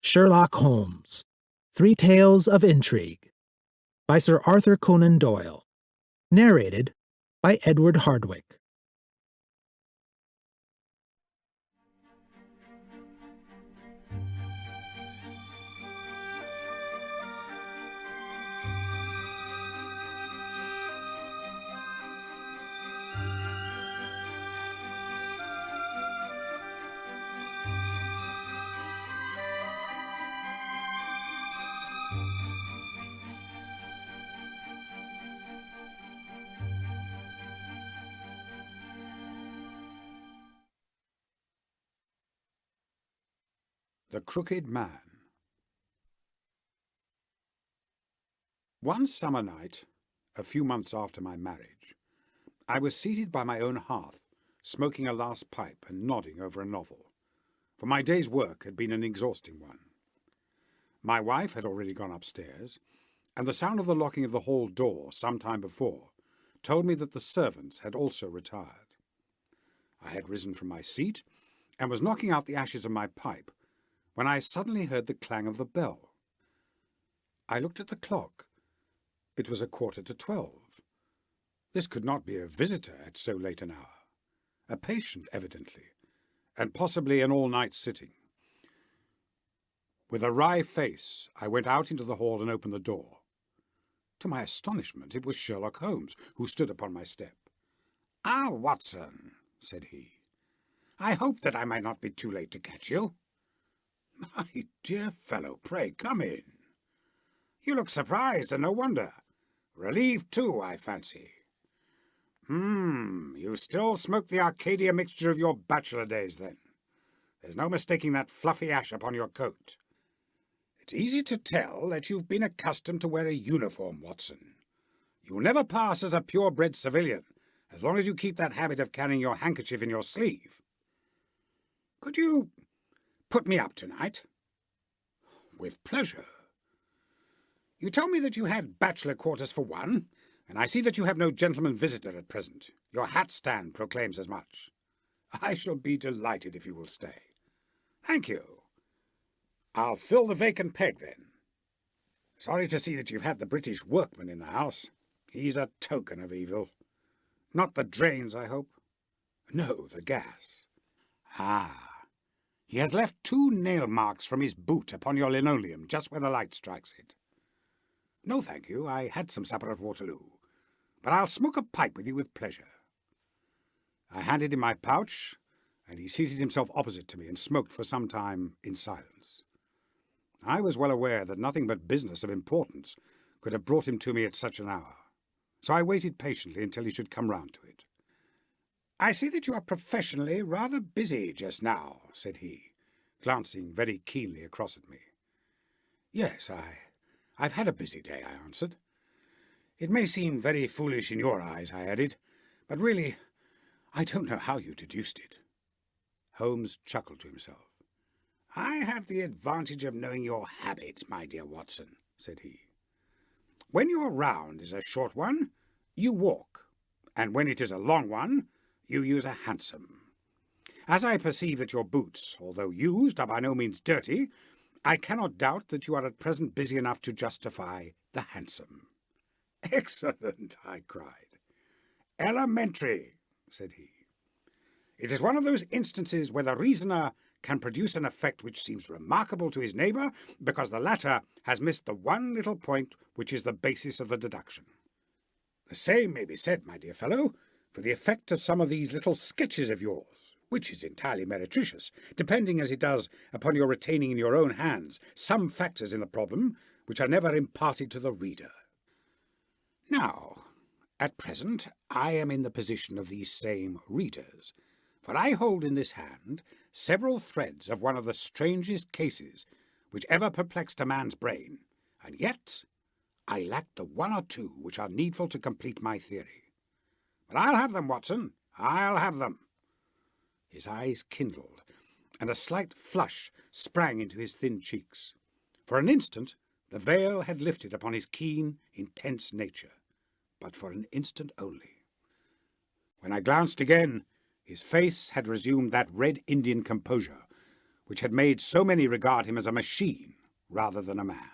Sherlock Holmes, Three Tales of Intrigue, by Sir Arthur Conan Doyle. Narrated by Edward Hardwicke. The Crooked Man. One summer night, a few months after my marriage, I was seated by my own hearth, smoking a last pipe and nodding over a novel, for my day's work had been an exhausting one. My wife had already gone upstairs, and the sound of the locking of the hall door some time before told me that the servants had also retired. I had risen from my seat and was knocking out the ashes of my pipe when I suddenly heard the clang of the bell. I looked at the clock. It was 11:45. This could not be a visitor at so late an hour. A patient, evidently, and possibly an all-night sitting. With a wry face, I went out into the hall and opened the door. To my astonishment, it was Sherlock Holmes, who stood upon my step. "Ah, Watson," said he, "I hope that I might not be too late to catch you." "My dear fellow, pray come in. You look surprised, and no wonder. Relieved, too, I fancy. You still smoke the Arcadia mixture of your bachelor days, then. There's no mistaking that fluffy ash upon your coat. It's easy to tell that you've been accustomed to wear a uniform, Watson. You'll never pass as a purebred civilian, as long as you keep that habit of carrying your handkerchief in your sleeve. Could you put me up tonight?" "With pleasure. You told me that you had bachelor quarters for one, and I see that you have no gentleman visitor at present. Your hat stand proclaims as much. I shall be delighted if you will stay." "Thank you. I'll fill the vacant peg, then. Sorry to see that you've had the British workman in the house. He's a token of evil. Not the drains, I hope?" "No, the gas." "Ah. He has left 2 nail marks from his boot upon your linoleum, just where the light strikes it." "No, thank you. I had some supper at Waterloo. But I'll smoke a pipe with you with pleasure." I handed him my pouch, and he seated himself opposite to me and smoked for some time in silence. I was well aware that nothing but business of importance could have brought him to me at such an hour, so I waited patiently until he should come round to it. "I see that you are professionally rather busy just now," said he, glancing very keenly across at me. "Yes, I've had a busy day," I answered. "It may seem very foolish in your eyes," I added, "but really, I don't know how you deduced it." Holmes chuckled to himself. "I have the advantage of knowing your habits, my dear Watson," said he. "When your round is a short one, you walk, and when it is a long one, you use a hansom. As I perceive that your boots, although used, are by no means dirty, I cannot doubt that you are at present busy enough to justify the hansom." "Excellent!" I cried. "Elementary!" said he. "It is one of those instances where the reasoner can produce an effect which seems remarkable to his neighbour because the latter has missed the one little point which is the basis of the deduction. The same may be said, my dear fellow, for the effect of some of these little sketches of yours, which is entirely meretricious, depending as it does upon your retaining in your own hands some factors in the problem which are never imparted to the reader. Now, at present, I am in the position of these same readers, for I hold in this hand several threads of one of the strangest cases which ever perplexed a man's brain, and yet I lack the 1 or 2 which are needful to complete my theory. But I'll have them, Watson, I'll have them." His eyes kindled, and a slight flush sprang into his thin cheeks. For an instant the veil had lifted upon his keen, intense nature, but for an instant only. When I glanced again, his face had resumed that red Indian composure which had made so many regard him as a machine rather than a man.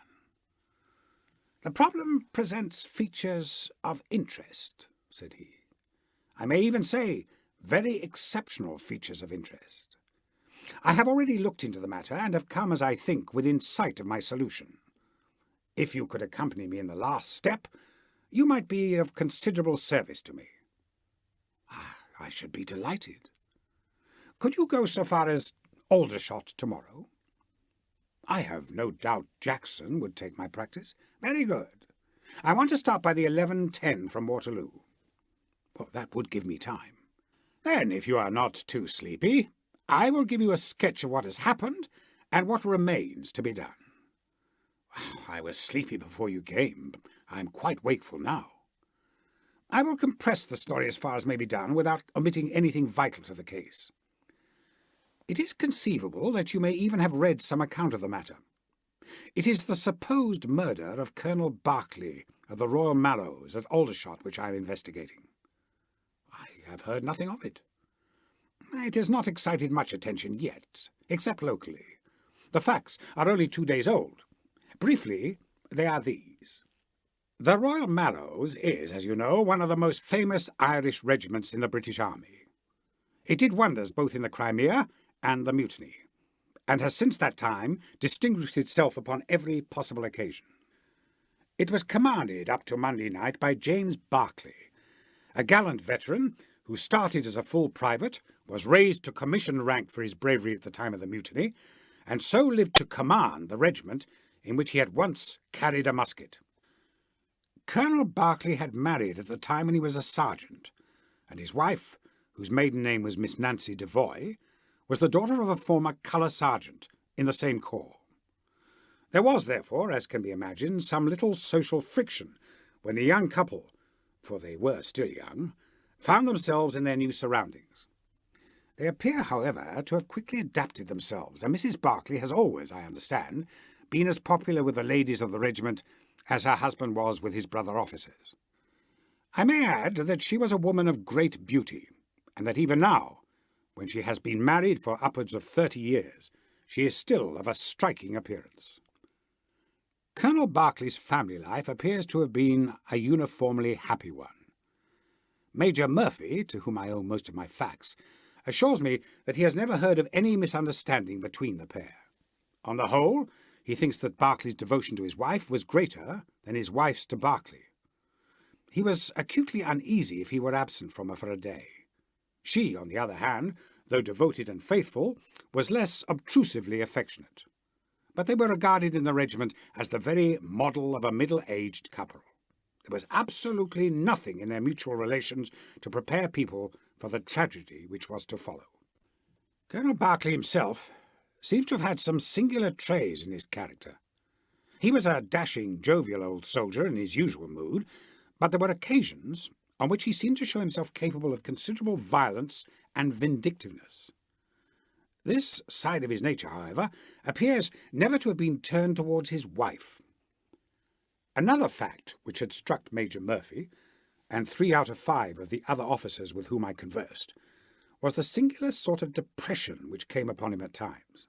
"The problem presents features of interest," said he. "I may even say very exceptional features of interest. I have already looked into the matter and have come, as I think, within sight of my solution. If you could accompany me in the last step, you might be of considerable service to me." "I should be delighted." "Could you go so far as Aldershot tomorrow?" "I have no doubt Jackson would take my practice." "Very good. I want to start by the 11:10 from Waterloo." "Well, that would give me time." "Then, if you are not too sleepy, I will give you a sketch of what has happened and what remains to be done." "I was sleepy before you came. I am quite wakeful now." "I will compress the story as far as may be done without omitting anything vital to the case. It is conceivable that you may even have read some account of the matter. It is the supposed murder of Colonel Barkley of the Royal Mallows at Aldershot which I am investigating." "I have heard nothing of it." "It has not excited much attention yet, except locally. The facts are only 2 days old. Briefly, they are these. The Royal Mallows is, as you know, one of the most famous Irish regiments in the British Army. It did wonders both in the Crimea and the Mutiny, and has since that time distinguished itself upon every possible occasion. It was commanded up to Monday night by James Barkley, a gallant veteran who started as a full private, was raised to commission rank for his bravery at the time of the Mutiny, and so lived to command the regiment in which he had once carried a musket. Colonel Barkley had married at the time when he was a sergeant, and his wife, whose maiden name was Miss Nancy Devoy, was the daughter of a former colour sergeant in the same corps. There was, therefore, as can be imagined, some little social friction when the young couple, for they were still young, found themselves in their new surroundings. They appear, however, to have quickly adapted themselves, and Mrs. Barkley has always, I understand, been as popular with the ladies of the regiment as her husband was with his brother officers. I may add that she was a woman of great beauty, and that even now, when she has been married for upwards of 30 years, she is still of a striking appearance. Colonel Barkley's family life appears to have been a uniformly happy one. Major Murphy, to whom I owe most of my facts, assures me that he has never heard of any misunderstanding between the pair. On the whole, he thinks that Barkley's devotion to his wife was greater than his wife's to Barkley. He was acutely uneasy if he were absent from her for a day. She, on the other hand, though devoted and faithful, was less obtrusively affectionate. But they were regarded in the regiment as the very model of a middle-aged couple. There was absolutely nothing in their mutual relations to prepare people for the tragedy which was to follow. Colonel Barkley himself seems to have had some singular traits in his character. He was a dashing, jovial old soldier in his usual mood, but there were occasions on which he seemed to show himself capable of considerable violence and vindictiveness. This side of his nature, however, appears never to have been turned towards his wife. Another fact which had struck Major Murphy, and 3 out of 5 of the other officers with whom I conversed, was the singular sort of depression which came upon him at times.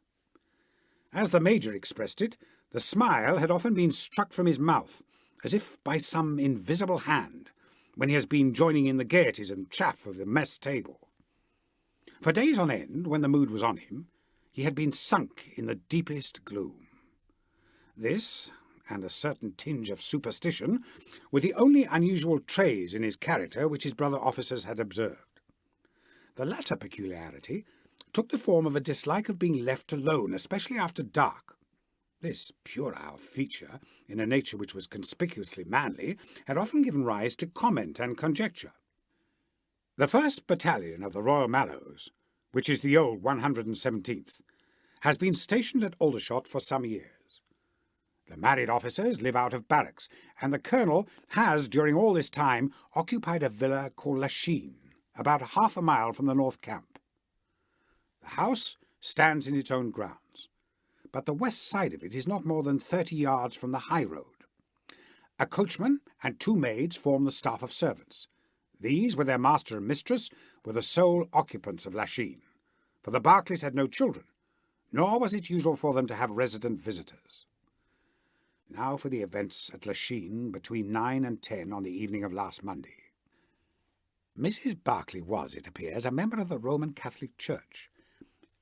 As the Major expressed it, the smile had often been struck from his mouth, as if by some invisible hand, when he has been joining in the gaieties and chaff of the mess table. For days on end, when the mood was on him, he had been sunk in the deepest gloom. This, and a certain tinge of superstition, were the only unusual traits in his character which his brother officers had observed. The latter peculiarity took the form of a dislike of being left alone, especially after dark. This puerile feature, in a nature which was conspicuously manly, had often given rise to comment and conjecture. The 1st Battalion of the Royal Mallows, which is the old 117th, has been stationed at Aldershot for some years. The married officers live out of barracks, and the colonel has, during all this time, occupied a villa called Lachine, about half a mile from the North Camp. The house stands in its own grounds, but the west side of it is not more than 30 yards from the high road. A coachman and 2 maids form the staff of servants. These, with their master and mistress, were the sole occupants of Lachine, for the Barkleys had no children, nor was it usual for them to have resident visitors. Now for the events at Lachine between 9 and 10 on the evening of last Monday. Mrs. Barkley was, it appears, a member of the Roman Catholic Church,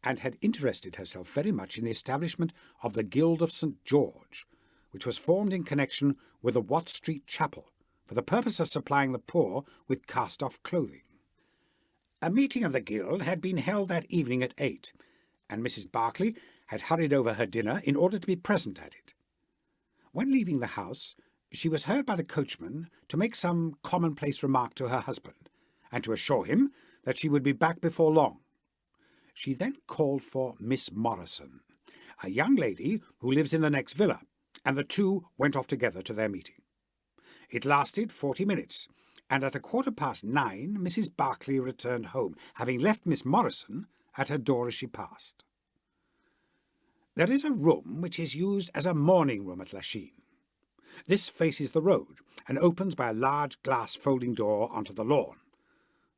and had interested herself very much in the establishment of the Guild of St. George, which was formed in connection with the Watt Street Chapel, for the purpose of supplying the poor with cast-off clothing. A meeting of the Guild had been held that evening at 8, and Mrs. Barkley had hurried over her dinner in order to be present at it. When leaving the house, she was heard by the coachman to make some commonplace remark to her husband, and to assure him that she would be back before long. She then called for Miss Morrison, a young lady who lives in the next villa, and the two went off together to their meeting. It lasted 40 minutes, and at 9:15, Mrs. Barkley returned home, having left Miss Morrison at her door as she passed. There is a room which is used as a morning room at Lachine. This faces the road, and opens by a large glass folding door onto the lawn.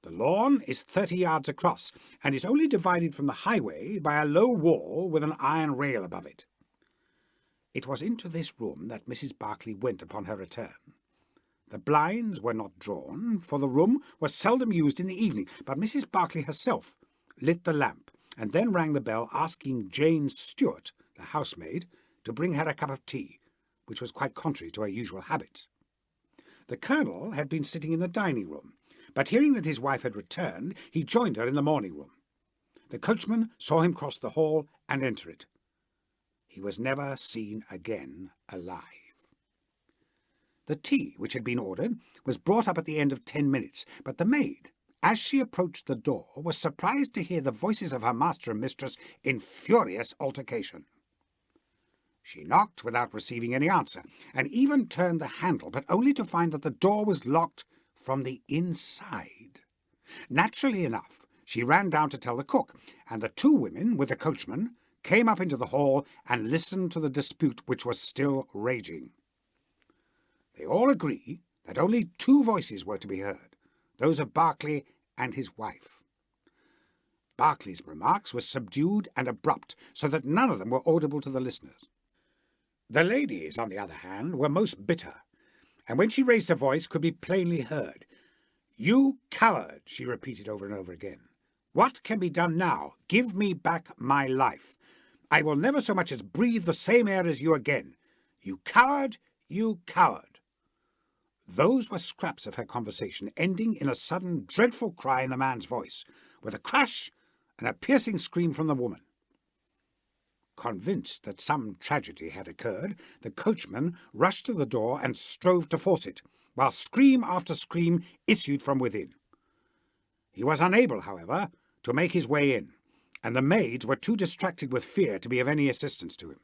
The lawn is 30 yards across, and is only divided from the highway by a low wall with an iron rail above it. It was into this room that Mrs. Barkley went upon her return. The blinds were not drawn, for the room was seldom used in the evening, but Mrs. Barkley herself lit the lamp, and then rang the bell, asking Jane Stewart, the housemaid, to bring her a cup of tea, which was quite contrary to her usual habits. The Colonel had been sitting in the dining-room, but hearing that his wife had returned, he joined her in the morning-room. The coachman saw him cross the hall and enter it. He was never seen again alive. The tea, which had been ordered, was brought up at the end of 10 minutes, but the maid, as she approached the door, was surprised to hear the voices of her master and mistress in furious altercation. She knocked without receiving any answer, and even turned the handle, but only to find that the door was locked from the inside. Naturally enough, she ran down to tell the cook, and the two women, with the coachman, came up into the hall and listened to the dispute which was still raging. They all agree that only two voices were to be heard, those of Barkley and his wife. Barkley's remarks were subdued and abrupt, so that none of them were audible to the listeners. The ladies, on the other hand, were most bitter, and when she raised her voice could be plainly heard. "You coward," she repeated over and over again. "What can be done now? Give me back my life. I will never so much as breathe the same air as you again. You coward, you coward." Those were scraps of her conversation, ending in a sudden, dreadful cry in the man's voice, with a crash and a piercing scream from the woman. Convinced that some tragedy had occurred, the coachman rushed to the door and strove to force it, while scream after scream issued from within. He was unable, however, to make his way in, and the maids were too distracted with fear to be of any assistance to him.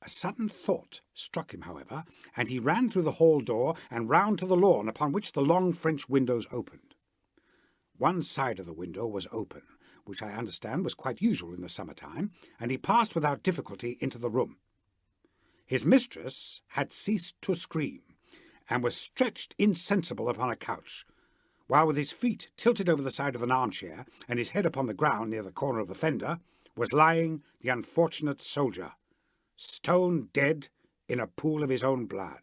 A sudden thought struck him, however, and he ran through the hall door and round to the lawn, upon which the long French windows opened. One side of the window was open, which I understand was quite usual in the summer-time, and he passed without difficulty into the room. His mistress had ceased to scream, and was stretched insensible upon a couch, while with his feet tilted over the side of an armchair, and his head upon the ground near the corner of the fender, was lying the unfortunate soldier, stone dead in a pool of his own blood.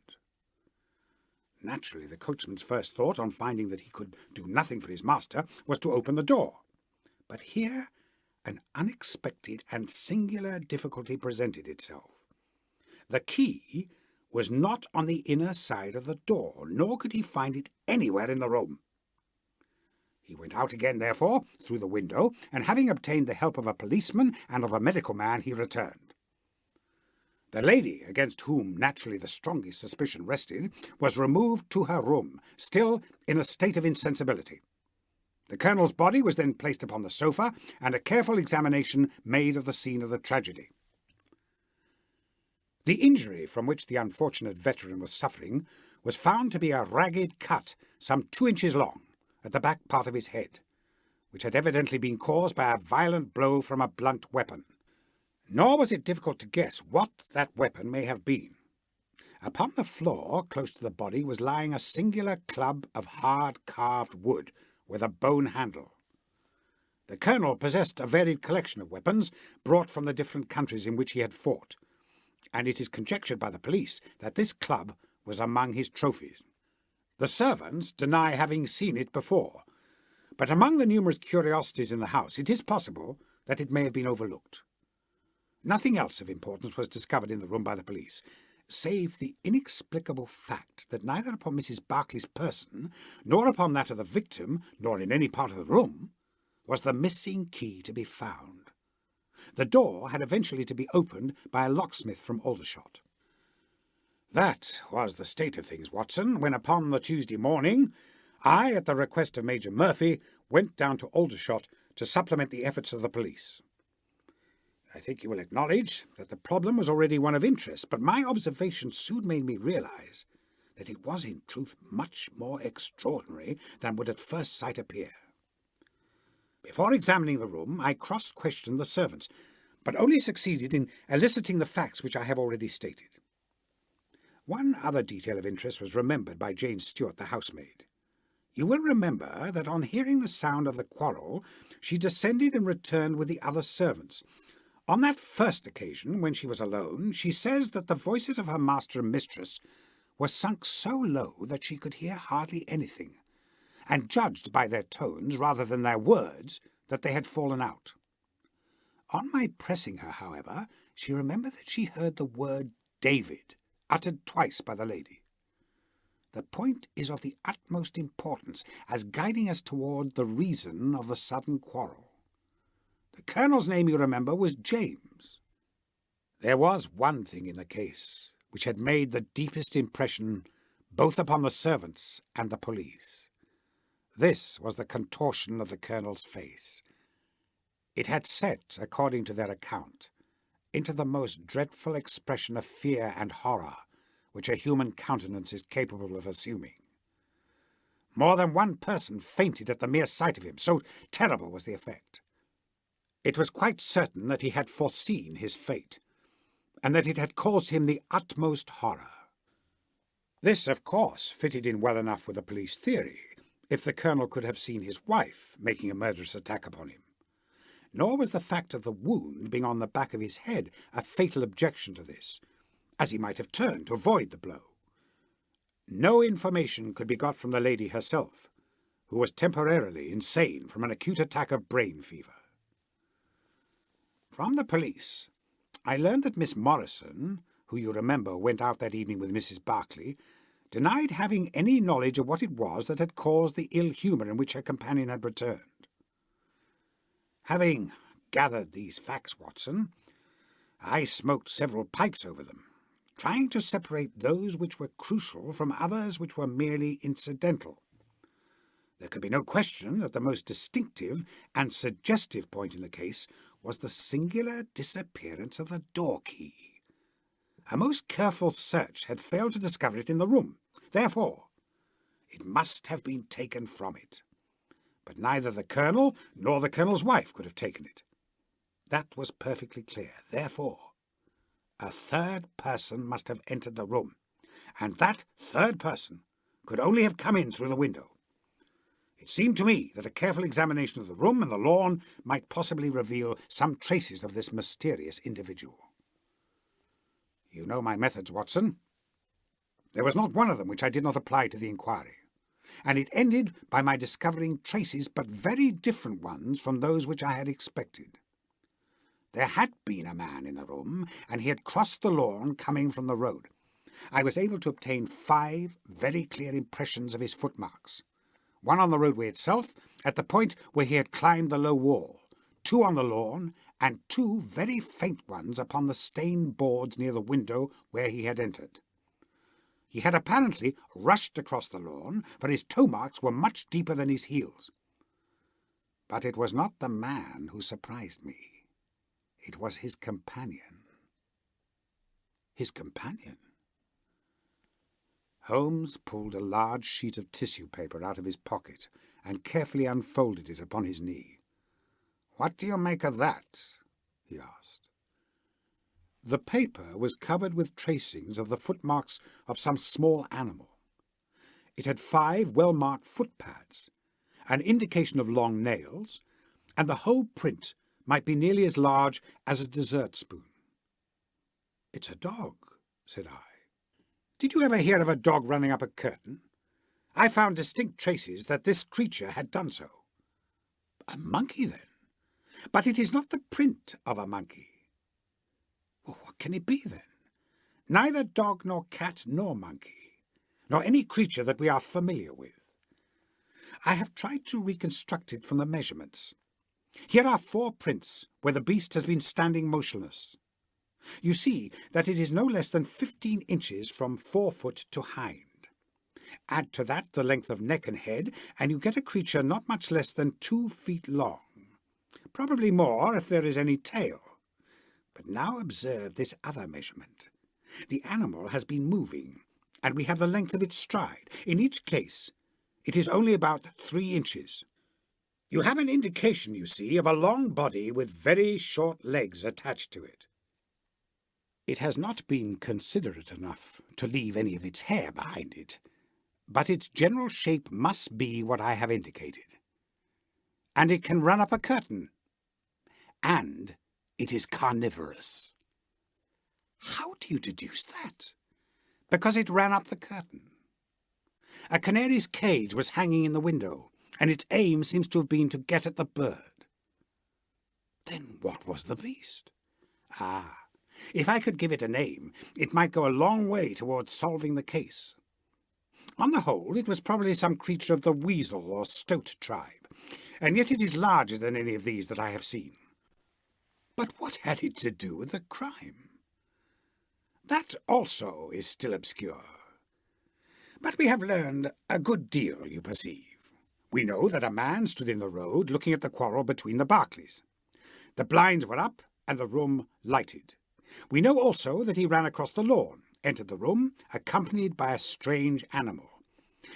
Naturally, the coachman's first thought, on finding that he could do nothing for his master, was to open the door. But here an unexpected and singular difficulty presented itself. The key was not on the inner side of the door, nor could he find it anywhere in the room. He went out again, therefore, through the window, and having obtained the help of a policeman and of a medical man, he returned. The lady, against whom naturally the strongest suspicion rested, was removed to her room, still in a state of insensibility. The colonel's body was then placed upon the sofa, and a careful examination made of the scene of the tragedy. The injury from which the unfortunate veteran was suffering was found to be a ragged cut some 2 inches long at the back part of his head, which had evidently been caused by a violent blow from a blunt weapon. Nor was it difficult to guess what that weapon may have been. Upon the floor, close to the body, was lying a singular club of hard carved wood with a bone handle. The colonel possessed a varied collection of weapons brought from the different countries in which he had fought, and it is conjectured by the police that this club was among his trophies. The servants deny having seen it before, but among the numerous curiosities in the house it is possible that it may have been overlooked. Nothing else of importance was discovered in the room by the police, save the inexplicable fact that neither upon Mrs. Barkley's person, nor upon that of the victim, nor in any part of the room, was the missing key to be found. The door had eventually to be opened by a locksmith from Aldershot. That was the state of things, Watson, when upon the Tuesday morning, I, at the request of Major Murphy, went down to Aldershot to supplement the efforts of the police. I think you will acknowledge that the problem was already one of interest, but my observation soon made me realize that it was in truth much more extraordinary than would at first sight appear. Before examining the room, I cross-questioned the servants, but only succeeded in eliciting the facts which I have already stated. One other detail of interest was remembered by Jane Stewart, the housemaid. You will remember that on hearing the sound of the quarrel, she descended and returned with the other servants. On that first occasion, when she was alone, she says that the voices of her master and mistress were sunk so low that she could hear hardly anything, and judged by their tones rather than their words that they had fallen out. On my pressing her, however, she remembered that she heard the word David uttered twice by the lady. The point is of the utmost importance as guiding us toward the reason of the sudden quarrel. The colonel's name, you remember, was James. There was one thing in the case which had made the deepest impression both upon the servants and the police. This was the contortion of the colonel's face. It had set, according to their account, into the most dreadful expression of fear and horror which a human countenance is capable of assuming. More than one person fainted at the mere sight of him, so terrible was the effect. It was quite certain that he had foreseen his fate, and that it had caused him the utmost horror. This, of course, fitted in well enough with the police theory, if the colonel could have seen his wife making a murderous attack upon him. Nor was the fact of the wound being on the back of his head a fatal objection to this, as he might have turned to avoid the blow. No information could be got from the lady herself, who was temporarily insane from an acute attack of brain fever. From the police, I learned that Miss Morrison, who you remember went out that evening with Mrs. Barkley, denied having any knowledge of what it was that had caused the ill humour in which her companion had returned. Having gathered these facts, Watson, I smoked several pipes over them, trying to separate those which were crucial from others which were merely incidental. There could be no question that the most distinctive and suggestive point in the case was the singular disappearance of the door key. A most careful search had failed to discover it in the room. Therefore, it must have been taken from it. But neither the colonel nor the colonel's wife could have taken it. That was perfectly clear. Therefore, a third person must have entered the room, and that third person could only have come in through the window. It seemed to me that a careful examination of the room and the lawn might possibly reveal some traces of this mysterious individual. You know my methods, Watson. There was not one of them which I did not apply to the inquiry, and it ended by my discovering traces, but very different ones from those which I had expected. There had been a man in the room, and he had crossed the lawn coming from the road. I was able to obtain 5 very clear impressions of his footmarks. One on the roadway itself, at the point where he had climbed the low wall, 2 on the lawn, and 2 very faint ones upon the stained boards near the window where he had entered. He had apparently rushed across the lawn, for his toe marks were much deeper than his heels. But it was not the man who surprised me. It was his companion. His companion? Holmes pulled a large sheet of tissue paper out of his pocket and carefully unfolded it upon his knee. "What do you make of that?" he asked. The paper was covered with tracings of the footmarks of some small animal. It had 5 well-marked footpads, an indication of long nails, and the whole print might be nearly as large as a dessert spoon. "It's a dog," said I. "Did you ever hear of a dog running up a curtain? I found distinct traces that this creature had done so." "A monkey, then? But it is not the print of a monkey." "Well, what can it be, then?" "Neither dog nor cat nor monkey, nor any creature that we are familiar with. I have tried to reconstruct it from the measurements. Here are 4 prints where the beast has been standing motionless. You see that it is no less than 15 inches from forefoot to hind. Add to that the length of neck and head, and you get a creature not much less than 2 feet long. Probably more if there is any tail. But now observe this other measurement. The animal has been moving, and we have the length of its stride. In each case, it is only about 3 inches. You have an indication, you see, of a long body with very short legs attached to it. It has not been considerate enough to leave any of its hair behind it, but its general shape must be what I have indicated. And it can run up a curtain. And it is carnivorous." "How do you deduce that?" "Because it ran up the curtain. A canary's cage was hanging in the window, and its aim seems to have been to get at the bird." "Then what was the beast?" "Ah, if I could give it a name, it might go a long way towards solving the case. On the whole, it was probably some creature of the weasel or stoat tribe, and yet it is larger than any of these that I have seen." "But what had it to do with the crime?" "That also is still obscure. But we have learned a good deal, you perceive. We know that a man stood in the road looking at the quarrel between the Barkleys. The blinds were up and the room lighted. We know also that he ran across the lawn, entered the room, accompanied by a strange animal,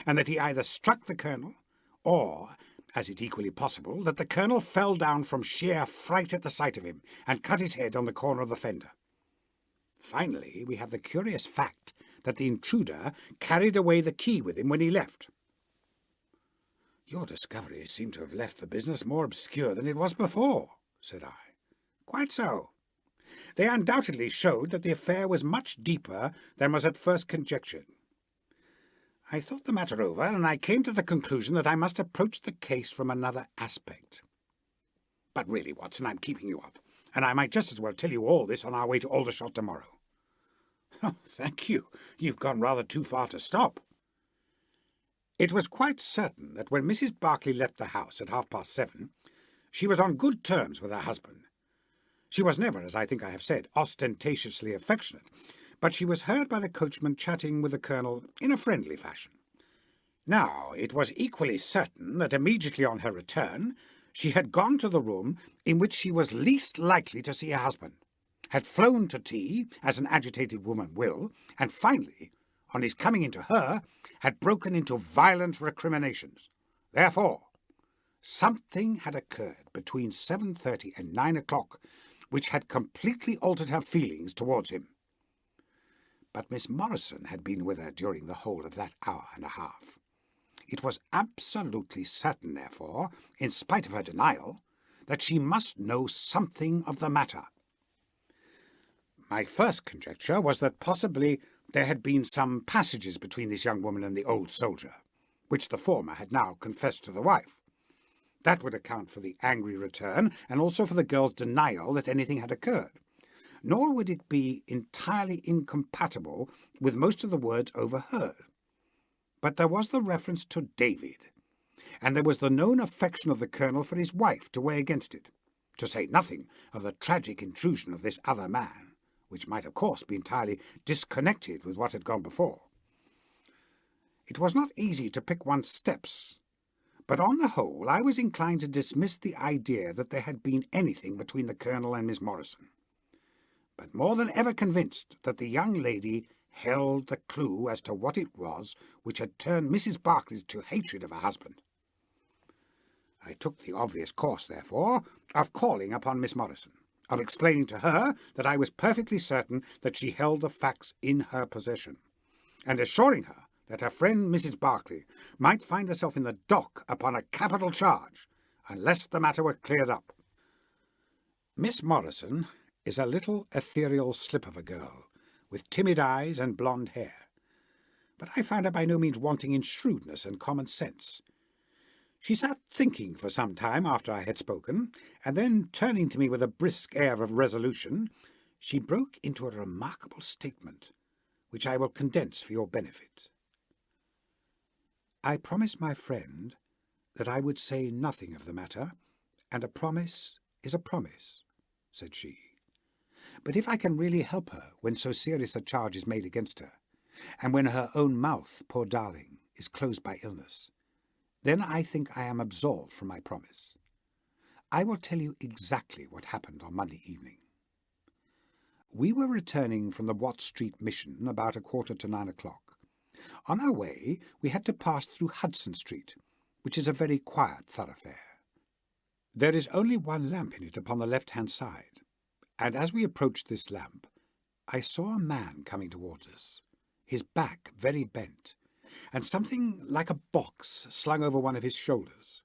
and that he either struck the colonel, or, as it's equally possible, that the colonel fell down from sheer fright at the sight of him and cut his head on the corner of the fender. Finally, we have the curious fact that the intruder carried away the key with him when he left." "Your discoveries seem to have left the business more obscure than it was before," said I. "Quite so. They undoubtedly showed that the affair was much deeper than was at first conjectured. I thought the matter over, and I came to the conclusion that I must approach the case from another aspect. But really, Watson, I'm keeping you up, and I might just as well tell you all this on our way to Aldershot tomorrow." "Oh, thank you. You've gone rather too far to stop." It was quite certain that when Mrs. Barkley left the house at 7:30, she was on good terms with her husband. She was never, as I think I have said, ostentatiously affectionate, but she was heard by the coachman chatting with the colonel in a friendly fashion. Now, it was equally certain that immediately on her return she had gone to the room in which she was least likely to see her husband, had flown to tea, as an agitated woman will, and finally, on his coming into her, had broken into violent recriminations. Therefore, something had occurred between 7:30 and 9 o'clock which had completely altered her feelings towards him. But Miss Morrison had been with her during the whole of that hour and a half. It was absolutely certain, therefore, in spite of her denial, that she must know something of the matter. My first conjecture was that possibly there had been some passages between this young woman and the old soldier, which the former had now confessed to the wife. That would account for the angry return, and also for the girl's denial that anything had occurred. Nor would it be entirely incompatible with most of the words overheard. But there was the reference to David, and there was the known affection of the colonel for his wife to weigh against it, to say nothing of the tragic intrusion of this other man, which might, of course, be entirely disconnected with what had gone before. It was not easy to pick one's steps, but on the whole I was inclined to dismiss the idea that there had been anything between the colonel and Miss Morrison, but more than ever convinced that the young lady held the clue as to what it was which had turned Mrs. Barkley to hatred of her husband. I took the obvious course, therefore, of calling upon Miss Morrison, of explaining to her that I was perfectly certain that she held the facts in her possession, and assuring her that her friend Mrs. Barkley might find herself in the dock upon a capital charge, unless the matter were cleared up. Miss Morrison is a little ethereal slip of a girl, with timid eyes and blonde hair. But I found her by no means wanting in shrewdness and common sense. She sat thinking for some time after I had spoken, and then, turning to me with a brisk air of resolution, she broke into a remarkable statement, which I will condense for your benefit. I promised my friend that I would say nothing of the matter, and a promise is a promise, said she. But if I can really help her when so serious a charge is made against her, and when her own mouth, poor darling, is closed by illness, then I think I am absolved from my promise. I will tell you exactly what happened on Monday evening. We were returning from the Watt Street mission about 9:15. On our way, we had to pass through Hudson Street, which is a very quiet thoroughfare. There is only one lamp in it upon the left-hand side, and as we approached this lamp, I saw a man coming towards us, his back very bent, and something like a box slung over one of his shoulders.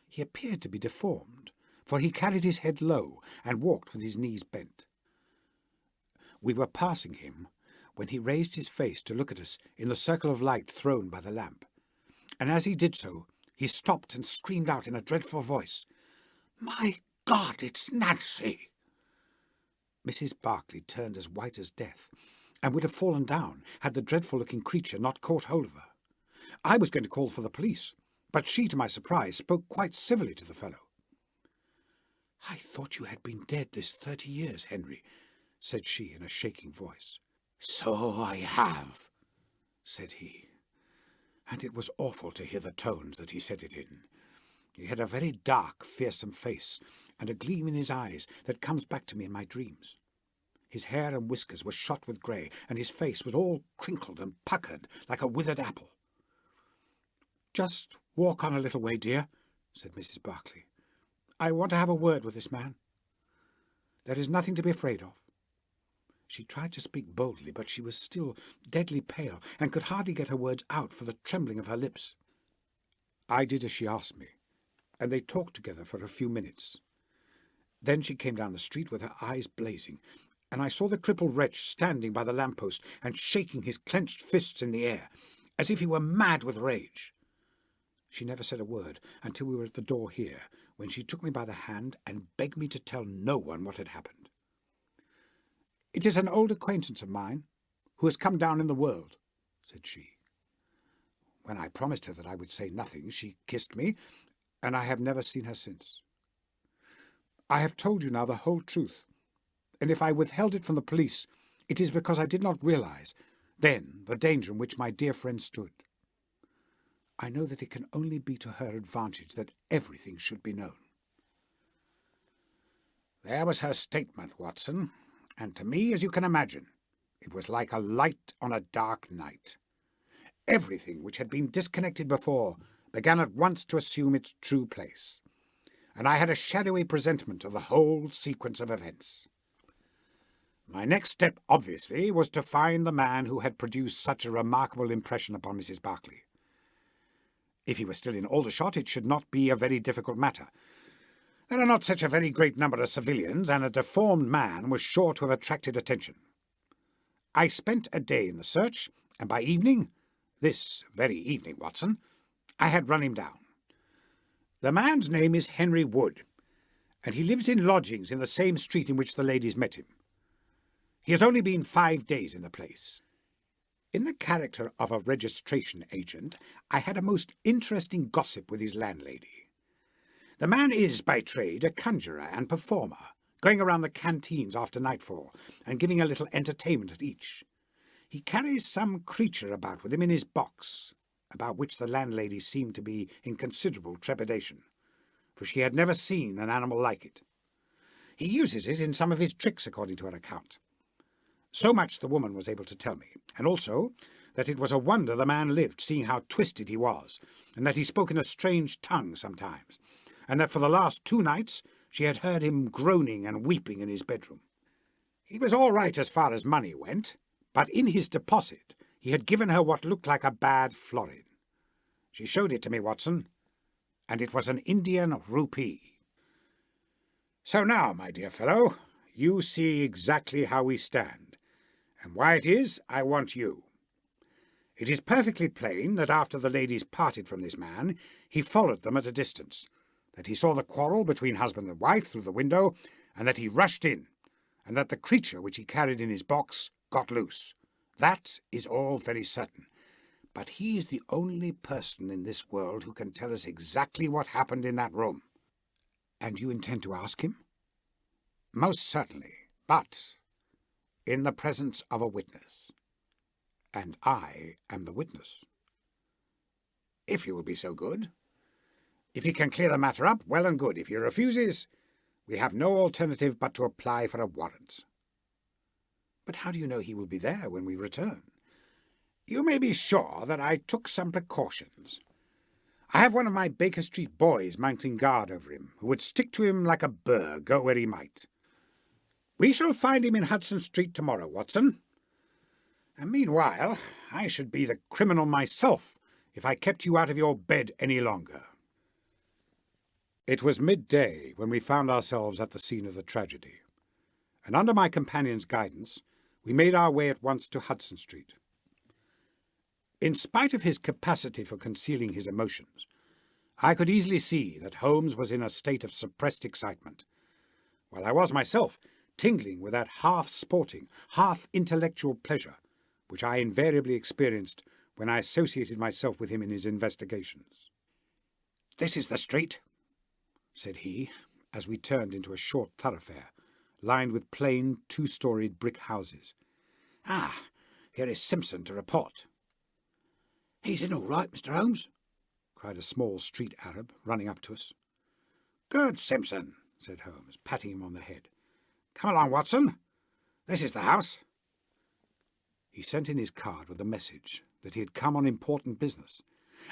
He appeared to be deformed, for he carried his head low and walked with his knees bent. We were passing him when he raised his face to look at us in the circle of light thrown by the lamp, and as he did so, he stopped and screamed out in a dreadful voice, "My God, it's Nancy!" Mrs. Barkley turned as white as death, and would have fallen down had the dreadful-looking creature not caught hold of her. I was going to call for the police, but she, to my surprise, spoke quite civilly to the fellow. "I thought you had been dead this 30 years, Henry," said she in a shaking voice. "So I have," said he, and it was awful to hear the tones that he said it in. He had a very dark, fearsome face, and a gleam in his eyes that comes back to me in my dreams. His hair and whiskers were shot with grey, and his face was all crinkled and puckered like a withered apple. "Just walk on a little way, dear," said Mrs. Barkley. "I want to have a word with this man. There is nothing to be afraid of." She tried to speak boldly, but she was still deadly pale, and could hardly get her words out for the trembling of her lips. I did as she asked me, and they talked together for a few minutes. Then she came down the street with her eyes blazing, and I saw the crippled wretch standing by the lamp-post and shaking his clenched fists in the air, as if he were mad with rage. She never said a word until we were at the door here, when she took me by the hand and begged me to tell no one what had happened. "It is an old acquaintance of mine, who has come down in the world," said she. When I promised her that I would say nothing, she kissed me, and I have never seen her since. I have told you now the whole truth, and if I withheld it from the police, it is because I did not realize then the danger in which my dear friend stood. I know that it can only be to her advantage that everything should be known. There was her statement, Watson, and to me, as you can imagine, it was like a light on a dark night. Everything which had been disconnected before began at once to assume its true place, and I had a shadowy presentiment of the whole sequence of events. My next step, obviously, was to find the man who had produced such a remarkable impression upon Mrs. Barkley. If he were still in Aldershot, it should not be a very difficult matter. There are not such a very great number of civilians, and a deformed man was sure to have attracted attention. I spent a day in the search, and by evening, this very evening, Watson, I had run him down. The man's name is Henry Wood, and he lives in lodgings in the same street in which the ladies met him. He has only been 5 days in the place. In the character of a registration agent, I had a most interesting gossip with his landlady. The man is, by trade, a conjurer and performer, going around the canteens after nightfall and giving a little entertainment at each. He carries some creature about with him in his box, about which the landlady seemed to be in considerable trepidation, for she had never seen an animal like it. He uses it in some of his tricks, according to her account. So much the woman was able to tell me, and also that it was a wonder the man lived, seeing how twisted he was, and that he spoke in a strange tongue sometimes, and that for the last 2 nights she had heard him groaning and weeping in his bedroom. He was all right as far as money went, but in his deposit he had given her what looked like a bad florin. She showed it to me, Watson, and it was an Indian rupee. So now, my dear fellow, you see exactly how we stand, and why it is I want you. It is perfectly plain that after the ladies parted from this man, he followed them at a distance, that he saw the quarrel between husband and wife through the window, and that he rushed in, and that the creature which he carried in his box got loose. That is all very certain. But he is the only person in this world who can tell us exactly what happened in that room. And you intend to ask him? Most certainly, but in the presence of a witness. And I am the witness. If you will be so good. If he can clear the matter up, well and good. If he refuses, we have no alternative but to apply for a warrant. But how do you know he will be there when we return? You may be sure that I took some precautions. I have one of my Baker Street boys mounting guard over him, who would stick to him like a burr, go where he might. We shall find him in Hudson Street tomorrow, Watson. And meanwhile, I should be the criminal myself if I kept you out of your bed any longer. It was midday when we found ourselves at the scene of the tragedy, and under my companion's guidance, we made our way at once to Hudson Street. In spite of his capacity for concealing his emotions, I could easily see that Holmes was in a state of suppressed excitement, while I was myself tingling with that half-sporting, half-intellectual pleasure which I invariably experienced when I associated myself with him in his investigations. "This is the street," said he, as we turned into a short thoroughfare, lined with plain, two-storied brick houses. "Ah, here is Simpson to report." "He's in all right, Mr. Holmes," cried a small street Arab, running up to us. "Good, Simpson," said Holmes, patting him on the head. "Come along, Watson. This is the house." He sent in his card with a message that he had come on important business,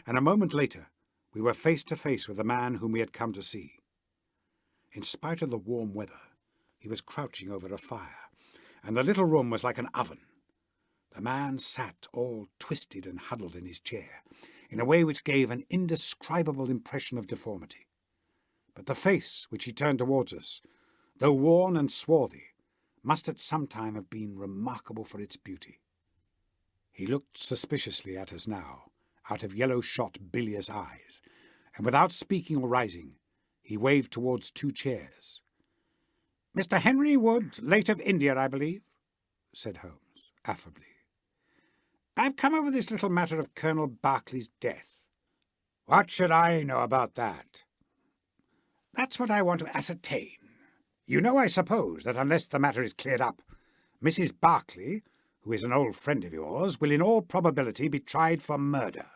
and a moment later we were face to face with the man whom we had come to see. In spite of the warm weather, he was crouching over a fire, and the little room was like an oven. The man sat all twisted and huddled in his chair, in a way which gave an indescribable impression of deformity. But the face which he turned towards us, though worn and swarthy, must at some time have been remarkable for its beauty. He looked suspiciously at us now, out of yellow-shot, bilious eyes, and without speaking or rising, he waved towards two chairs. "Mr. Henry Wood, late of India, I believe," said Holmes, affably. "I've come over this little matter of Colonel Barkley's death." "What should I know about that?" "That's what I want to ascertain. You know, I suppose, that unless the matter is cleared up, Mrs. Barkley, who is an old friend of yours, will in all probability be tried for murder."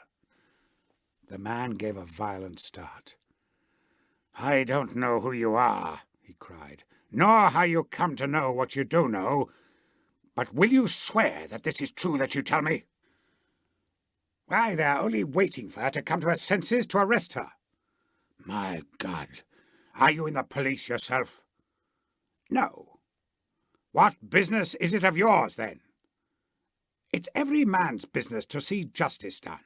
The man gave a violent start. "I don't know who you are," he cried, "nor how you come to know what you do know, but will you swear that this is true that you tell me?" "Why, they're only waiting for her to come to her senses to arrest her." "My God! Are you in the police yourself?" "No." "What business is it of yours, then?" "It's every man's business to see justice done."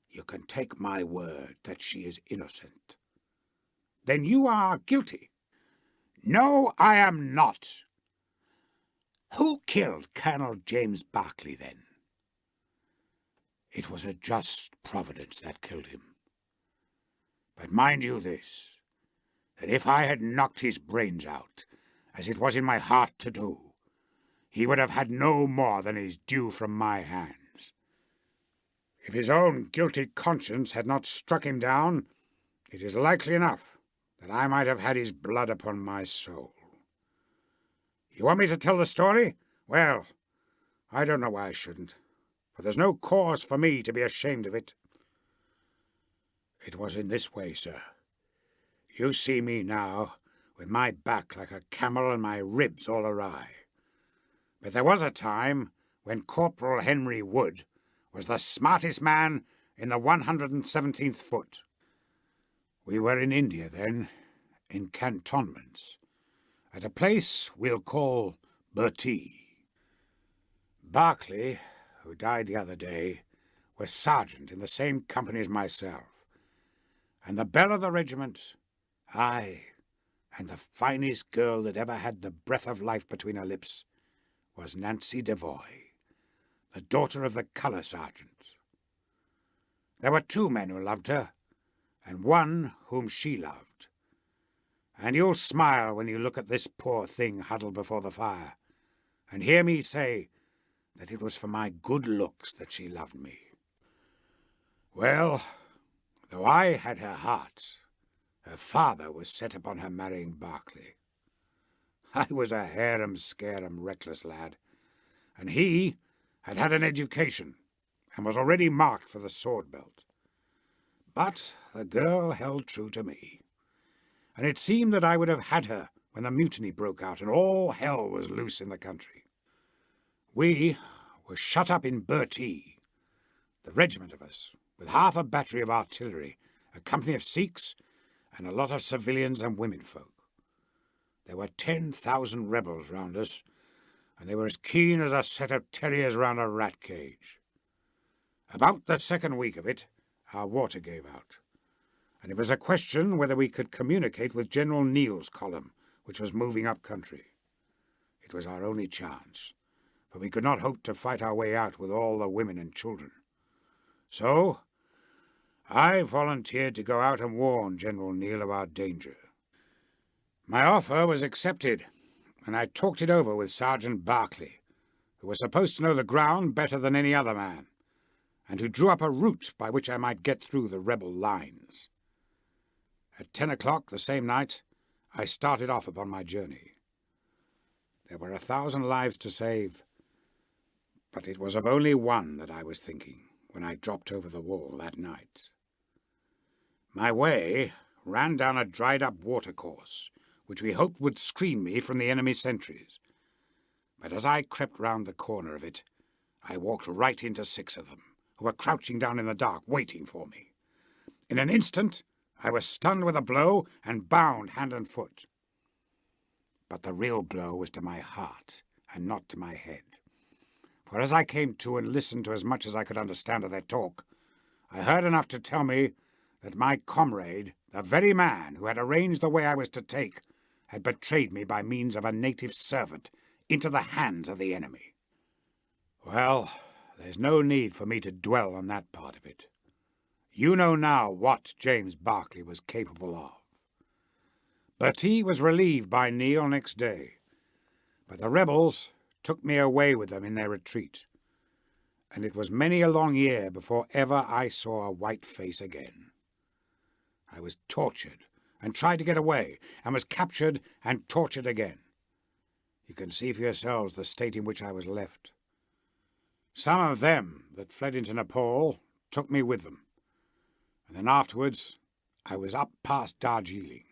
"You can take my word that she is innocent." "Then you are guilty." "No, I am not." "Who killed Colonel James Barkley, then?" "It was a just providence that killed him. But mind you this, that if I had knocked his brains out, as it was in my heart to do, he would have had no more than his due from my hands. If his own guilty conscience had not struck him down, it is likely enough that I might have had his blood upon my soul. You want me to tell the story? Well, I don't know why I shouldn't, for there's no cause for me to be ashamed of it. It was in this way, sir. You see me now, with my back like a camel and my ribs all awry. But there was a time when Corporal Henry Wood was the smartest man in the 117th Foot. We were in India then, in cantonments, at a place we'll call Bertie. Barkley, who died the other day, was sergeant in the same company as myself, And the belle of the regiment, aye, and the finest girl that ever had the breath of life between her lips, was Nancy Devoy, the daughter of the colour sergeant. There were two men who loved her, and one whom she loved. And you'll smile when you look at this poor thing huddled before the fire, and hear me say that it was for my good looks that she loved me. Well, though I had her heart, her father was set upon her marrying Barkley. I was a harum-scarum, reckless lad, and he had had an education and was already marked for the sword belt. But the girl held true to me, and it seemed that I would have had her when the mutiny broke out and all hell was loose in the country. We were shut up in Bertie, the regiment of us, with half a battery of artillery, a company of Sikhs, and a lot of civilians and womenfolk. There were 10,000 rebels round us, and they were as keen as a set of terriers round a rat cage. About the second week of it, our water gave out, and it was a question whether we could communicate with General Neal's column, which was moving up country. It was our only chance, for we could not hope to fight our way out with all the women and children. So I volunteered to go out and warn General Neal of our danger. My offer was accepted, and I talked it over with Sergeant Barkley, who was supposed to know the ground better than any other man, and who drew up a route by which I might get through the rebel lines. At 10 o'clock the same night, I started off upon my journey. There were 1,000 lives to save, but it was of only one that I was thinking when I dropped over the wall that night. My way ran down a dried-up watercourse, which we hoped would screen me from the enemy sentries. But as I crept round the corner of it, I walked right into 6 of them, who were crouching down in the dark, waiting for me. In an instant, I was stunned with a blow and bound hand and foot. But the real blow was to my heart and not to my head. For as I came to and listened to as much as I could understand of their talk, I heard enough to tell me that my comrade, the very man who had arranged the way I was to take, had betrayed me by means of a native servant into the hands of the enemy. Well, there's no need for me to dwell on that part of it. You know now what James Barkley was capable of. Bertie was relieved by Neal next day, but the rebels took me away with them in their retreat, and it was many a long year before ever I saw a white face again. I was tortured and tried to get away, and was captured and tortured again. You can see for yourselves the state in which I was left. Some of them that fled into Nepal took me with them, and then afterwards I was up past Darjeeling.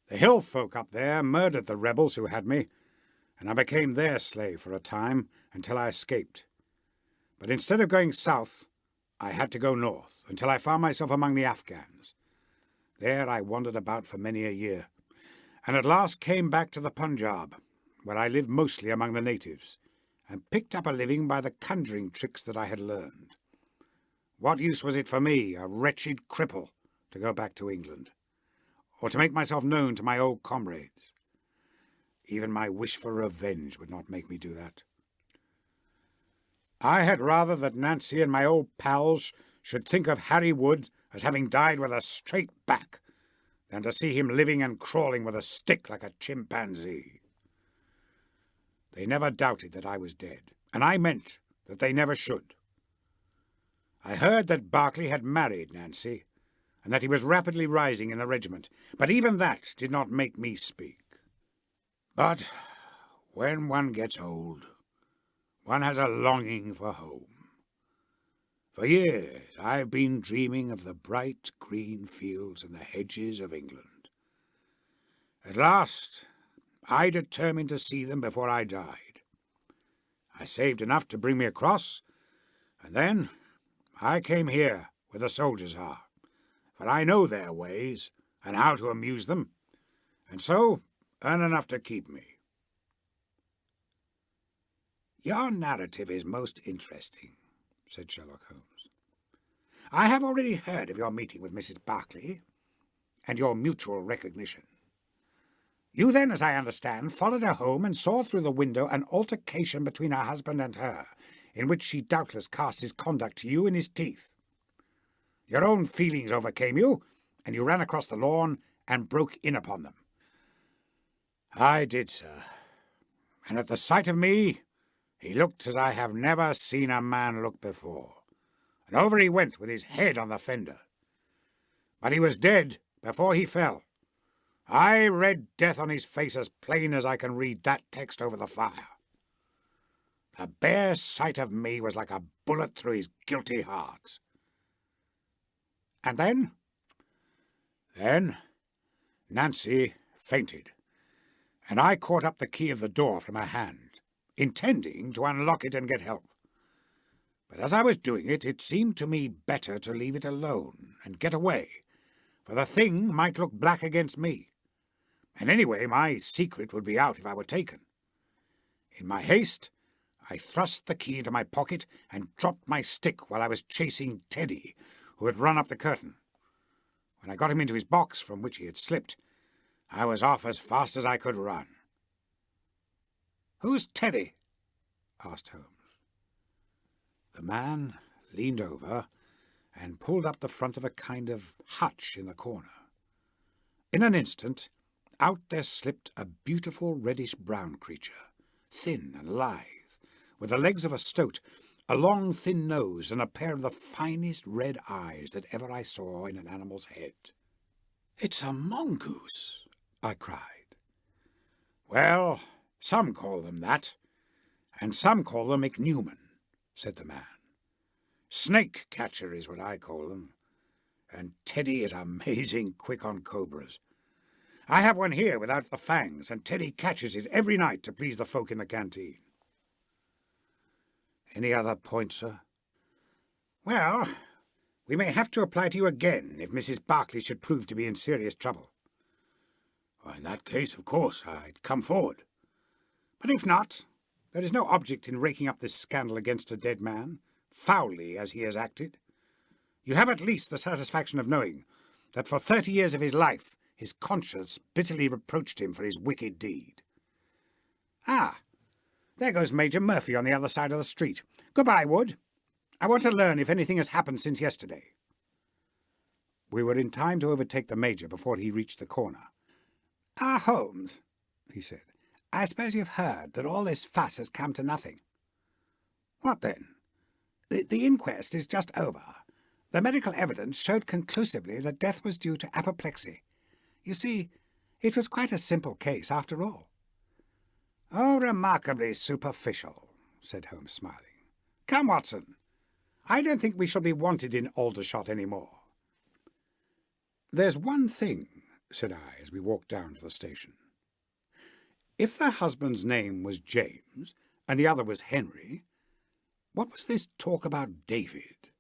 The hill folk up there murdered the rebels who had me, and I became their slave for a time until I escaped. But instead of going south, I had to go north until I found myself among the Afghans. There I wandered about for many a year, and at last came back to the Punjab, where I lived mostly among the natives, and picked up a living by the conjuring tricks that I had learned. What use was it for me, a wretched cripple, to go back to England, or to make myself known to my old comrades? Even my wish for revenge would not make me do that. I had rather that Nancy and my old pals should think of Harry Wood as having died with a straight back, than to see him living and crawling with a stick like a chimpanzee. They never doubted that I was dead, and I meant that they never should. I heard that Barkley had married Nancy, and that he was rapidly rising in the regiment, but even that did not make me speak. But when one gets old, one has a longing for home. For years I've been dreaming of the bright green fields and the hedges of England. At last I determined to see them before I died. I saved enough to bring me across, and then I came here where the soldiers are, for I know their ways and how to amuse them, and so earn enough to keep me. Your narrative is most interesting, said Sherlock Holmes. I have already heard of your meeting with Mrs. Barkley and your mutual recognition. You then, as I understand, followed her home and saw through the window an altercation between her husband and her, in which she doubtless cast his conduct to you in his teeth. Your own feelings overcame you, and you ran across the lawn and broke in upon them. I did, sir, and at the sight of me, he looked as I have never seen a man look before, and over he went with his head on the fender. But he was dead before he fell. I read death on his face as plain as I can read that text over the fire. The bare sight of me was like a bullet through his guilty heart. And then Nancy fainted, and I caught up the key of the door from her hand, intending to unlock it and get help. But as I was doing it, it seemed to me better to leave it alone and get away, for the thing might look black against me. And anyway, my secret would be out if I were taken. In my haste, I thrust the key into my pocket and dropped my stick while I was chasing Teddy, who had run up the curtain. When I got him into his box from which he had slipped, I was off as fast as I could run. "Who's Teddy?" asked Holmes. The man leaned over and pulled up the front of a kind of hutch in the corner. In an instant, out there slipped a beautiful reddish-brown creature, thin and lithe, with the legs of a stoat, a long thin nose, and a pair of the finest red eyes that ever I saw in an animal's head. "It's a mongoose," I cried. "Well, some call them that, and some call them ichneumon," said the man. "Snake catcher is what I call them, and Teddy is amazing quick on cobras. I have one here without the fangs, and Teddy catches it every night to please the folk in the canteen." "Any other point, sir?" "Well, we may have to apply to you again if Mrs. Barkley should prove to be in serious trouble." "In that case, of course, I'd come forward." "But if not, there is no object in raking up this scandal against a dead man, foully as he has acted. You have at least the satisfaction of knowing that for 30 years of his life his conscience bitterly reproached him for his wicked deed. Ah, there goes Major Murphy on the other side of the street. Goodbye, Wood. I want to learn if anything has happened since yesterday." We were in time to overtake the Major before he reached the corner. "Ah, Holmes," he said, "I suppose you've heard that all this fuss has come to nothing." "What then?" The inquest is just over. The medical evidence showed conclusively that death was due to apoplexy. You see, it was quite a simple case after all." "Oh, remarkably superficial," said Holmes, smiling. "Come, Watson. I don't think we shall be wanted in Aldershot any more." "There's one thing," said I as we walked down to the station. "If the husband's name was James and the other was Henry, what was this talk about David?"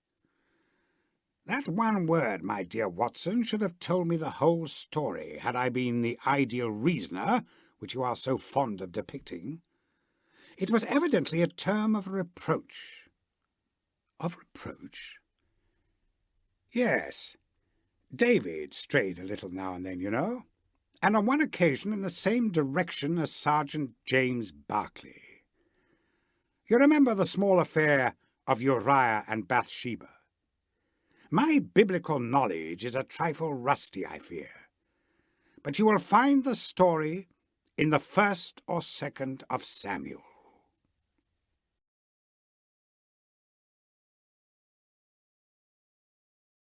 "That one word, my dear Watson, should have told me the whole story had I been the ideal reasoner, which you are so fond of depicting. It was evidently a term of reproach." "Of reproach?" "Yes. David strayed a little now and then, you know, and on one occasion in the same direction as Sergeant James Barkley. You remember the small affair of Uriah and Bathsheba? My biblical knowledge is a trifle rusty, I fear, but you will find the story in the 1st or 2nd of Samuel.